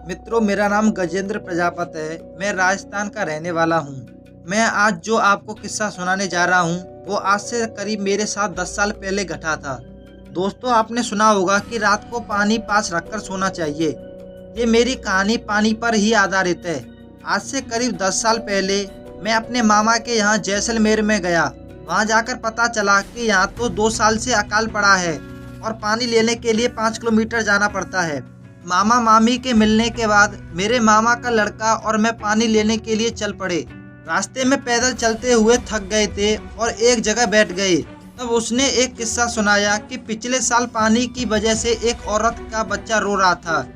मित्रों, मेरा नाम गजेंद्र प्रजापति है। मैं राजस्थान का रहने वाला हूँ। मैं आज जो आपको किस्सा सुनाने जा रहा हूँ वो आज से करीब मेरे साथ 10 साल पहले घटा था। दोस्तों, आपने सुना होगा कि रात को पानी पास रखकर सोना चाहिए। ये मेरी कहानी पानी पर ही आधारित है। आज से करीब 10 साल पहले मैं अपने मामा के यहाँ जैसलमेर में गया। वहाँ जाकर पता चला कि यहाँ तो 2 साल से अकाल पड़ा है और पानी लेने के लिए 5 किलोमीटर जाना पड़ता है। मामा मामी के मिलने के बाद मेरे मामा का लड़का और मैं पानी लेने के लिए चल पड़े। रास्ते में पैदल चलते हुए थक गए थे और एक जगह बैठ गए। तब उसने एक किस्सा सुनाया कि पिछले साल पानी की वजह से एक औरत का बच्चा रो रहा था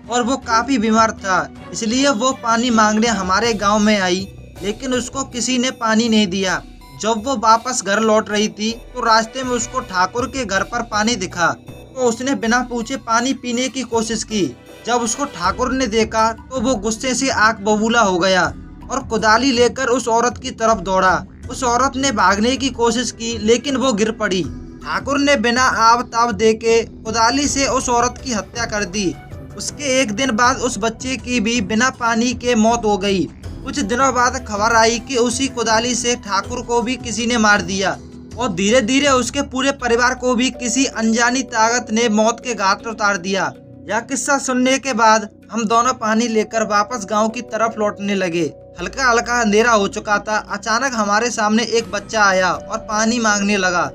और वो काफी बीमार था, इसलिए वो पानी मांगने हमारे गांव में आई, लेकिन उसको किसी ने पानी नहीं दिया। जब वो वापस घर लौट रही थी तो रास्ते में उसको ठाकुर के घर पर पानी दिखा, तो उसने बिना पूछे पानी पीने की कोशिश की। जब उसको ठाकुर ने देखा तो वो गुस्से से आग बबूला हो गया और कुदाली लेकर उस औरत की तरफ दौड़ा। उस औरत ने भागने की कोशिश की, लेकिन वो गिर पड़ी। ठाकुर ने बिना आव ताव देके कुदाली से उस औरत की हत्या कर दी। उसके एक दिन बाद उस बच्चे की भी बिना पानी के मौत हो गई। कुछ दिनों बाद खबर आई कि उसी कुदाली से ठाकुर को भी किसी ने मार दिया और धीरे धीरे उसके पूरे परिवार को भी किसी अनजानी ताकत ने मौत के घाट उतार दिया। यह किस्सा सुनने के बाद हम दोनों पानी लेकर वापस गांव की तरफ लौटने लगे। हल्का हल्का अंधेरा हो चुका था। अचानक हमारे सामने एक बच्चा आया और पानी मांगने लगा,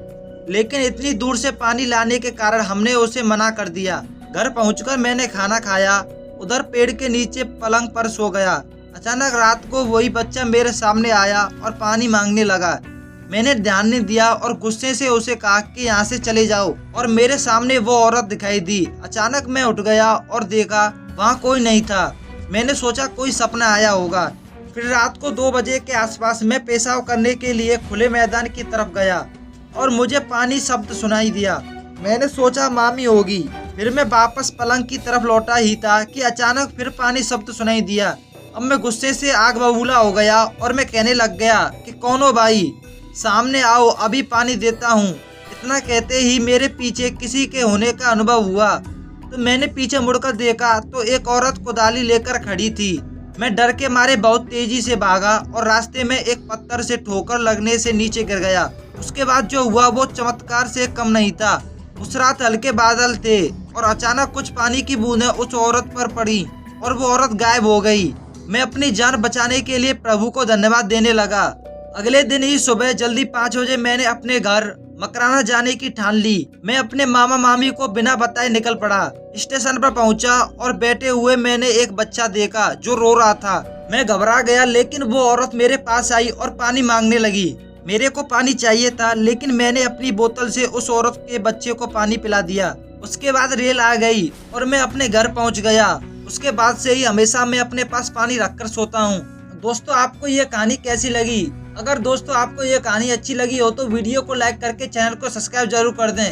लेकिन इतनी दूर से पानी लाने के कारण हमने उसे मना कर दिया। घर पहुंचकर मैंने खाना खाया, उधर पेड़ के नीचे पलंग पर सो गया। अचानक रात को वही बच्चा मेरे सामने आया और पानी मांगने लगा। मैंने ध्यान नहीं दिया और गुस्से से उसे कहा कि यहाँ से चले जाओ, और मेरे सामने वो औरत दिखाई दी। अचानक मैं उठ गया और देखा वहाँ कोई नहीं था। मैंने सोचा कोई सपना आया होगा। फिर रात को 2 बजे के आसपास मैं पेशाब करने के लिए खुले मैदान की तरफ गया और मुझे पानी शब्द सुनाई दिया। मैंने सोचा मामी होगी। फिर मैं वापस पलंग की तरफ लौटा ही था कि अचानक फिर पानी शब्द सुनाई दिया। अब मैं गुस्से से आग बबूला हो गया और मैं कहने लग गया कि कौन हो भाई, सामने आओ, अभी पानी देता हूँ। इतना कहते ही मेरे पीछे किसी के होने का अनुभव हुआ, तो मैंने पीछे मुड़कर देखा तो एक औरत कुदाली लेकर खड़ी थी। मैं डर के मारे बहुत तेजी से भागा और रास्ते में एक पत्थर से ठोकर लगने से नीचे गिर गया। उसके बाद जो हुआ वो चमत्कार से कम नहीं था। उस रात हल्के बादल थे और अचानक कुछ पानी की बूंदें उस औरत पर पड़ी और वो औरत गायब हो गई। मैं अपनी जान बचाने के लिए प्रभु को धन्यवाद देने लगा। अगले दिन ही सुबह जल्दी 5 बजे मैंने अपने घर मकराना जाने की ठान ली। मैं अपने मामा मामी को बिना बताए निकल पड़ा। स्टेशन पर पहुंचा और बैठे हुए मैंने एक बच्चा देखा जो रो रहा था। मैं घबरा गया, लेकिन वो औरत मेरे पास आई और पानी मांगने लगी। मेरे को पानी चाहिए था, लेकिन मैंने अपनी बोतल से उस औरत के बच्चे को पानी पिला दिया। उसके बाद रेल आ गई और मैं अपने घर पहुंच गया। उसके बाद से ही हमेशा मैं अपने पास पानी रखकर सोता हूँ। दोस्तों, आपको ये कहानी कैसी लगी? अगर दोस्तों आपको ये कहानी अच्छी लगी हो तो वीडियो को लाइक करके चैनल को सब्सक्राइब जरूर कर दें।